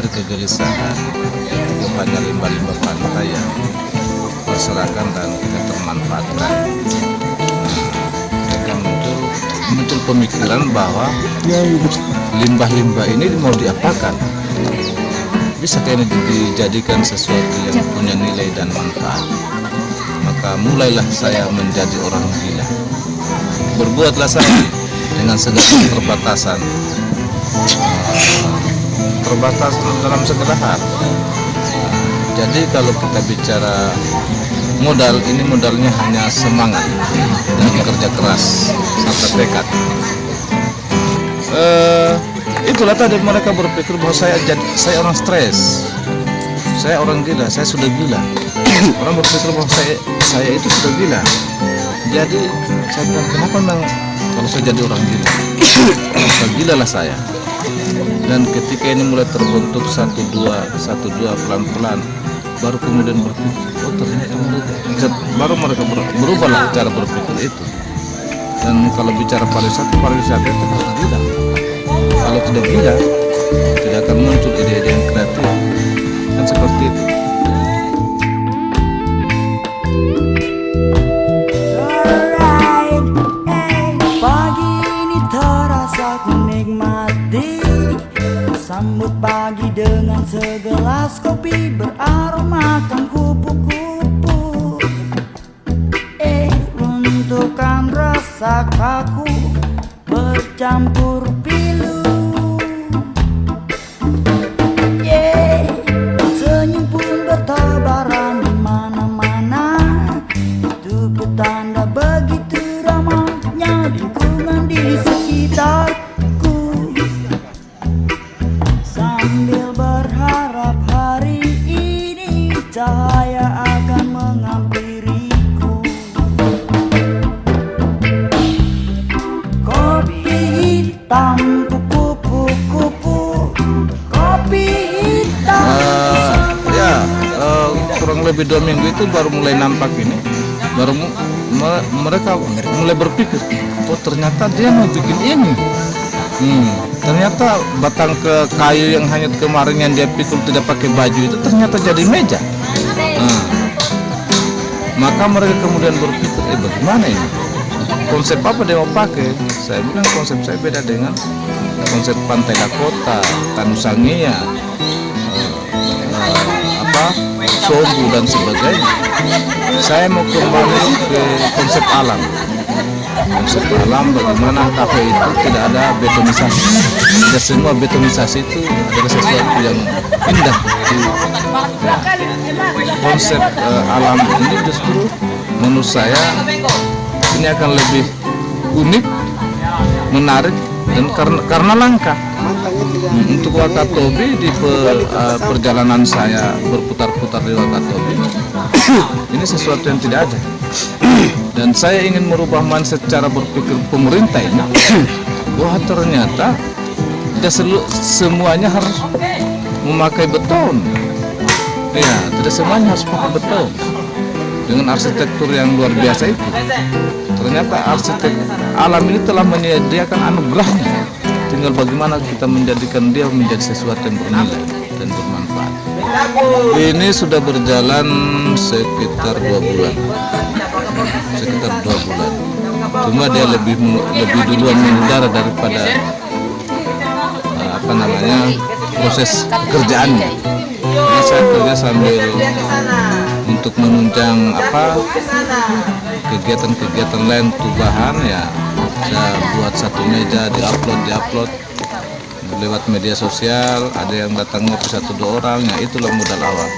ada kegelisahan kepada limbah-limbah pantai yang berserakan dan tidak termanfaatkan. Mereka muncul pemikiran bahwa limbah-limbah ini mau diapakan? Bisa ini dijadikan sesuatu yang punya nilai dan manfaat. Maka mulailah saya menjadi orang gila. Berbuatlah saya dengan segala keterbatasan, terbatas dalam segala hal. Jadi kalau kita bicara modal, ini modalnya hanya semangat dan kerja keras serta tekad. Itulah tadi mereka berpikir bahwa saya orang stres, saya orang gila, saya sudah gila. Orang berpikir bahwa saya itu sudah gila. Jadi saya bilang, kenapa memang kalau saya jadi orang gila? Maka gilalah saya. Dan ketika ini mulai terbentuk satu dua pelan-pelan, baru kemudian berpikir, oh ternyata baru mereka berubahlah cara berpikir itu. Dan kalau bicara pariwisata itu harus gila. Kalau tidak gila, tidak akan muncul ide-ide yang kreatif. Kan seperti itu. Pagi ini terasa ku nikmati, sambut pagi dengan segelas kopi beraromakan kupu-kupu. Untukkan rasa kaku bercampur pilu. Senyum pun bertebaran di mana-mana. Itu petanda begitu ramahnya lingkungan di sekitarku. Sambil berharap hari ini cahaya akan menghampiriku. Kopi hitam kupu-kupu, kopi hitam. Kurang lebih 2 minggu itu baru mulai nampak ini. Baru mereka mulai berpikir, oh ternyata dia mau bikin ini. Ternyata batang kayu yang hanya kemarin yang dia pikul tidak pakai baju itu ternyata jadi meja. Maka mereka kemudian berpikir, bagaimana ini? Konsep apa dia mau pakai? Saya bilang konsep saya beda dengan konsep Pantai Lakota, Tanusangia, Sombu dan sebagainya. Saya mau kembali ke konsep alam. Konsep alam, bagaimana kafe itu tidak ada betonisasi. Tidak semua betonisasi itu adalah sesuatu yang indah. Konsep alam ini justru menurut saya ini akan lebih unik, menarik, dan karena langka. Untuk Wakatobi di perjalanan saya berputar-putar di Wakatobi, ini sesuatu yang tidak ada. Dan saya ingin merubah mindset cara berpikir pemerintah ini. Wah ternyata tidak semuanya harus memakai beton. Ya, tidak semuanya harus pakai beton. Dengan arsitektur yang luar biasa itu, ternyata arsitek alam ini telah menyediakan anugerahnya. Tinggal bagaimana kita menjadikan dia menjadi sesuatu yang bernilai dan bermanfaat. Ini sudah berjalan sekitar 2 bulan. Cuma dia lebih duluan mengudara daripada proses kerjaannya. Karena saya kerja sambil untuk menunjang kegiatan-kegiatan lain tubahan ya. Saya buat satu meja, diupload lewat media sosial. Ada yang datang ngopi 1-2 orang, ya itulah modal awal.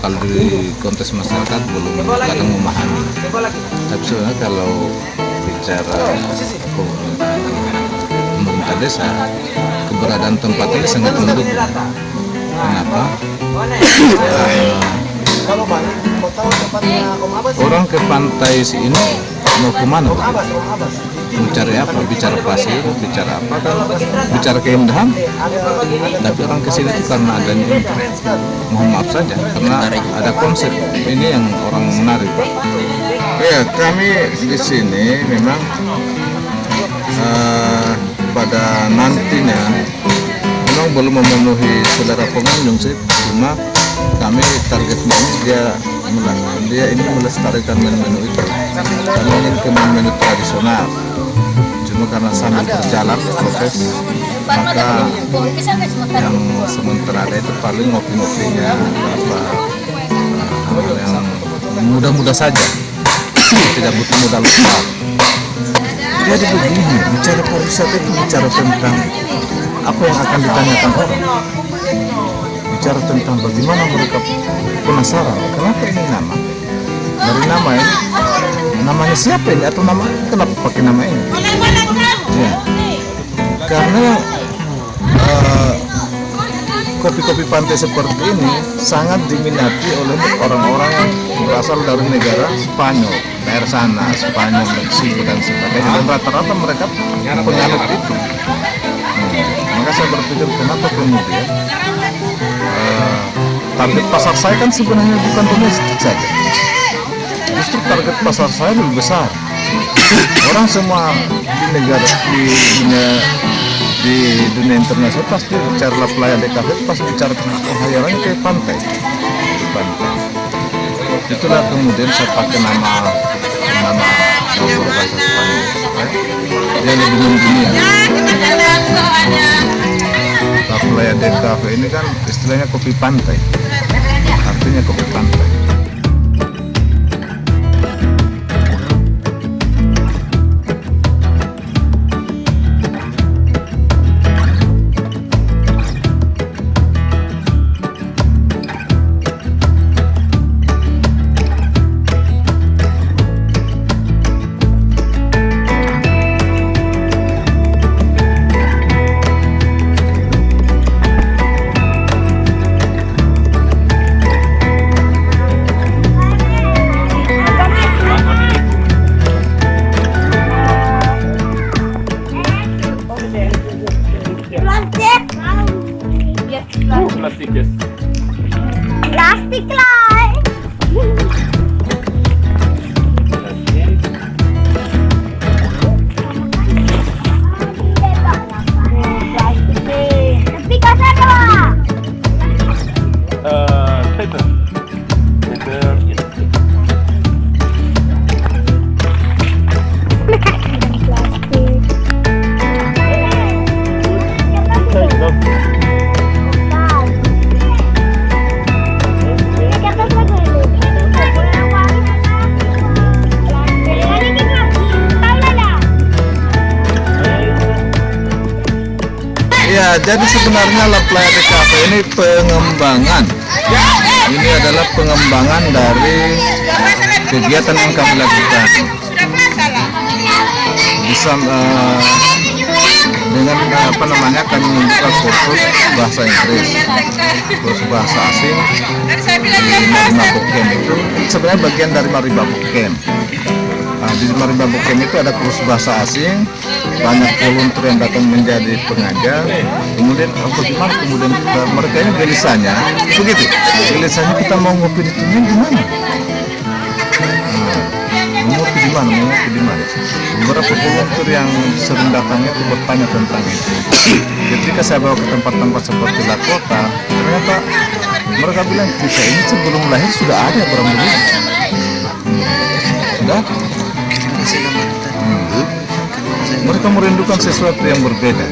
kalau di kontes masyarakat belum kadang memahami. Tapi sebenarnya kalau bicara pemerintah desa, keberadaan tempat ini sangat mendukung. Kenapa? Orang ke pantai ini mau kemana? Mencari apa? Bicara pasir, bicara apa kan? Bicara keindahan. Tapi orang kesini itu karena adanya ini. Mohon maaf saja, karena ada konsep ini yang orang menarik, Pak. Ya, kami di sini memang pada nantinya memang belum memenuhi selera pengunjung sih, cuma kami targetnya dia ini melestarikan menu-menu itu. Kami ingin ke menu tradisional, cuma karena sambil berjalan proses, maka yang sementara ada itu paling ngopi-ngopinya apa hal yang mudah-mudah saja, tidak butuh modal besar. Jadi begini, bicara pariwisata itu bicara tentang apa yang akan ditanyakan orang, bicara tentang bagaimana mereka penasaran kenapa ini nama, dari nama ini, namanya siapa ini atau nama kenapa pakai nama ini ya. Karena kopi-kopi pantai seperti ini sangat diminati oleh orang-orang yang berasal dari negara Spanyol, daerah sana, Spanyol, Meksiko dan sebagainya, dan rata-rata mereka penganut itu. Maka saya berpikir kenapa kemudian target pasar saya kan sebenarnya bukan domestik saja, justru target pasar saya lebih besar. Orang semua di negara di dunia internasional pasti bicara pelayan DKV, pasti bicara tentang penghayalannya ke pantai. Itulah kemudian saya pakai nama bahasa Spanyol. Dia lebih mendunia. Pelayan DKV ini kan istilahnya kopi pantai, artinya kopi pantai. Plastik lah. Tapi kasar lah. Paper. Ya, jadi sebenarnya La Playa de Cafe ini pengembangan. Ini adalah pengembangan dari kegiatan yang kami lakukan. Bisa dengan kami membuka kursus bahasa Inggris, kursus bahasa asing di Marimabok Camp. Itu sebenarnya bagian dari Marimabok Camp. Di Marimabok Camp itu ada kursus bahasa asing, banyak volunteer yang datang menjadi pengajar. Kemudian kemudian mereka ini gelisahnya begitu, gelisahnya kita mau ngopi di sini gimana? Ngopi di mana? Beberapa volunteer yang sering datangnya itu bertanya tentang itu. Ketika saya bawa ke tempat-tempat seperti Lakota, ternyata mereka bilang kita ini sebelum lahir sudah ada barang begini. Sudah. Mereka merindukan sesuatu yang berbeda.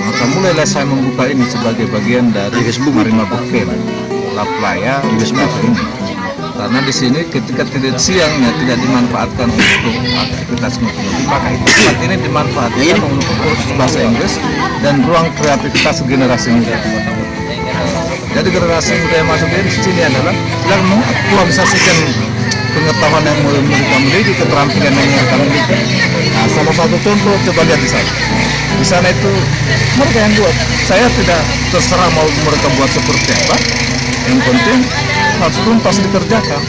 Maka mulailah saya membuka ini sebagai bagian dari Marimabok Camp, La Playa de Cafe ini. Karena di sini ketika tidak siangnya tidak dimanfaatkan untuk aktivitas ngopi, maka itu tempat ini dimanfaatkan untuk kursus bahasa Inggris dan ruang kreativitas generasi muda. Jadi generasi muda yang masuk di sini adalah yang mengaktualisasikan pengetahuan yang mereka miliki, keterampilan yang mereka miliki. Nah, salah satu contoh coba lihat di sana. Di sana itu mereka yang buat. Saya tidak terserah mau mereka buat seperti apa. Yang penting harus tuntas dikerjakan,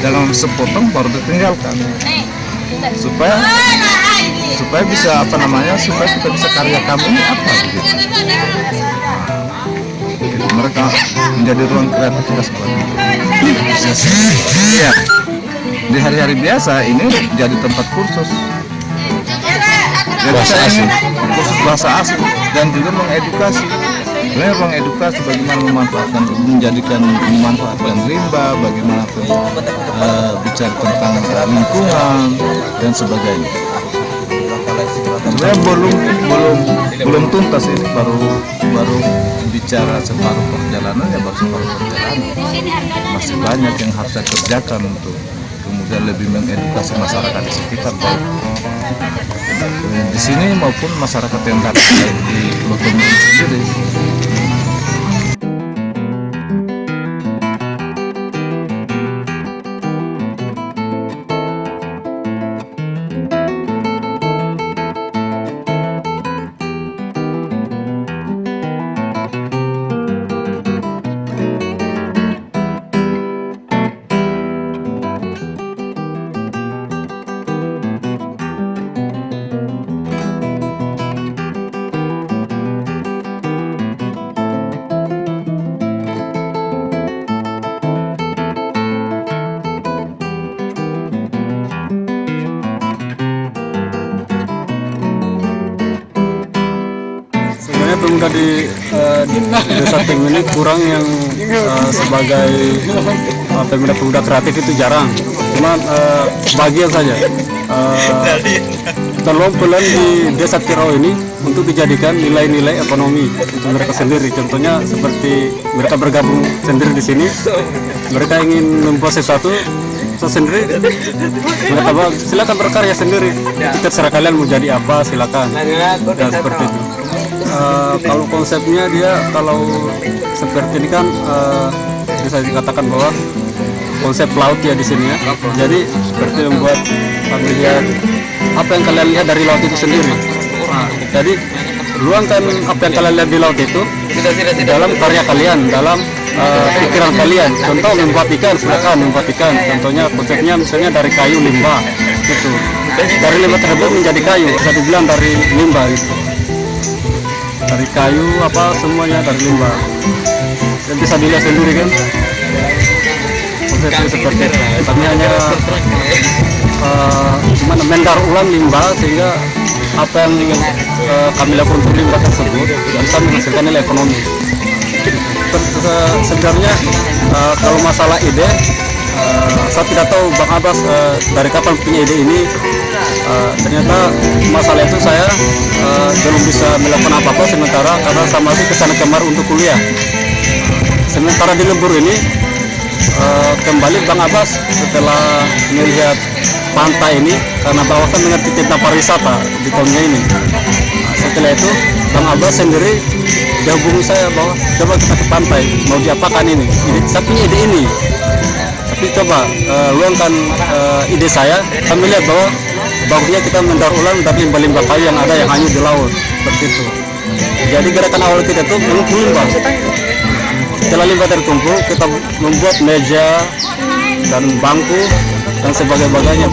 jangan sepotong baru ditinggalkan. Supaya bisa apa namanya, supaya kita bisa karya kami ini apa gitu. Mereka menjadi ruang kreativitas buat iya. Di hari-hari biasa ini jadi tempat kursus. Jadi Bahasa asing. kursus bahasa asing dan juga mengedukasi. Sebenarnya mengedukasi bagaimana memanfaatkan rimba, bagaimana bicara tentang lingkungan dan sebagainya. Sebenarnya belum tuntas ini, baru bicara separuh perjalanan, ya baru separuh perjalanan. Masih banyak yang harus saya kerjakan untuk kemudian lebih mengedukasi masyarakat di sekitar, baik di sini maupun masyarakat yang datang di lokal sendiri. Pemuda di desa Tim ini kurang yang sebagai pemuda-pemuda kreatif itu jarang, cuma bagian saja. Tolong pelan di desa Tirau ini untuk dijadikan nilai-nilai ekonomi untuk mereka sendiri. Contohnya seperti mereka bergabung sendiri di sini, mereka ingin membuat sesuatu sendiri, mereka bilang silakan berkarya sendiri, kita terserah kalian mau jadi apa, silakan. Dan seperti itu. Kalau konsepnya dia kalau seperti ini kan bisa dikatakan bahwa konsep laut ya di sini ya. Jadi seperti membuat lihat apa yang kalian lihat dari laut itu sendiri. Jadi luangkan apa yang kalian lihat di laut itu dalam karya kalian, dalam pikiran kalian. Contoh membuat ikan, silakan membuat ikan. Contohnya konsepnya misalnya dari kayu limbah gitu. Dari limbah tersebut menjadi kayu, bisa dibilang dari limbah gitu. Dari kayu apa semuanya dari limbah. Dan bisa dilihat sendiri kan. Konsepnya seperti itu. Kami hanya mendaur ulang limbah sehingga apa yang kami lakukan untuk limbah tersebut bisa menghasilkan nilai ekonomi. Sebenarnya kalau masalah ide, saya tidak tahu Bang Abbas dari kapan punya ide ini. Ternyata masalah itu saya belum bisa melakukan apa-apa sementara karena saya masih kesana kemari untuk kuliah. Sementara di lembur ini kembali Bang Abbas setelah melihat pantai ini karena Bang Abbas mengerti tentang pariwisata di tahunnya ini. Setelah itu Bang Abbas sendiri dia hubungi saya bahwa coba kita ke pantai, mau diapakan ini? Saya punya ide ini. Tapi coba luangkan ide saya, kami lihat bahwa bagusnya kita mendaur ulang dari limbah-limbah kayu yang ada yang hanyut di laut, seperti itu. Jadi gerakan awal kita itu mengumpul limbah. Setelah limbah terkumpul, kita membuat meja dan bangku dan sebagainya.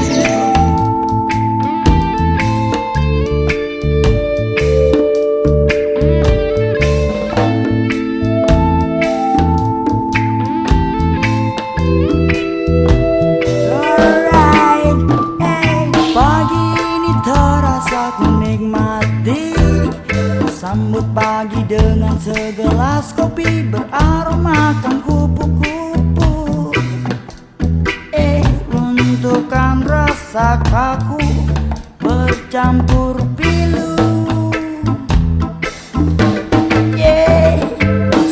Sambut pagi dengan segelas kopi beraromakan kupu-kupu. Untukkan rasa kaku bercampur pilu.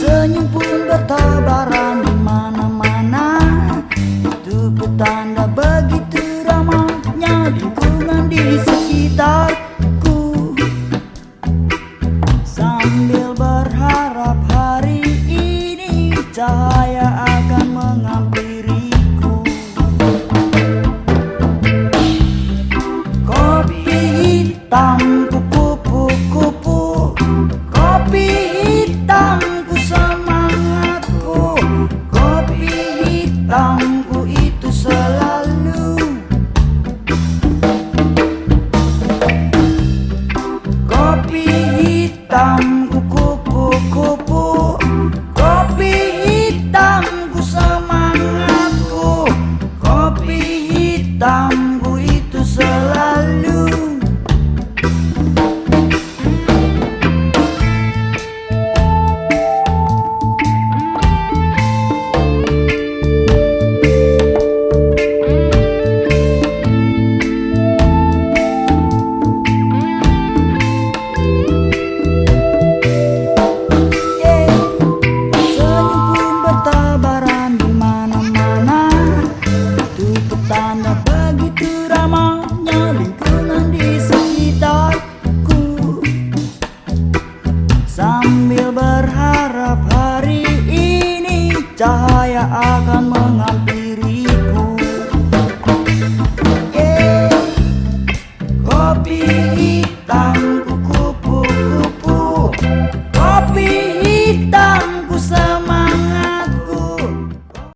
Senyum pun bertebaran di mana-mana. Itu petanda begitu ramahnya lingkungan di sekitar. Sambil berharap hari ini hitamku kupu-kupu, kopi hitamku semangatku, kopi hitamku itu selalu. Kopi hitamku kupu-kupu, kopi hitamku semangatku, kopi hitamku itu selalu. Senyum pun bertebaran di mana-mana, itu petanda begitu ramainya lingkungan di sekitarku. Sambil berharap hari ini cahaya akan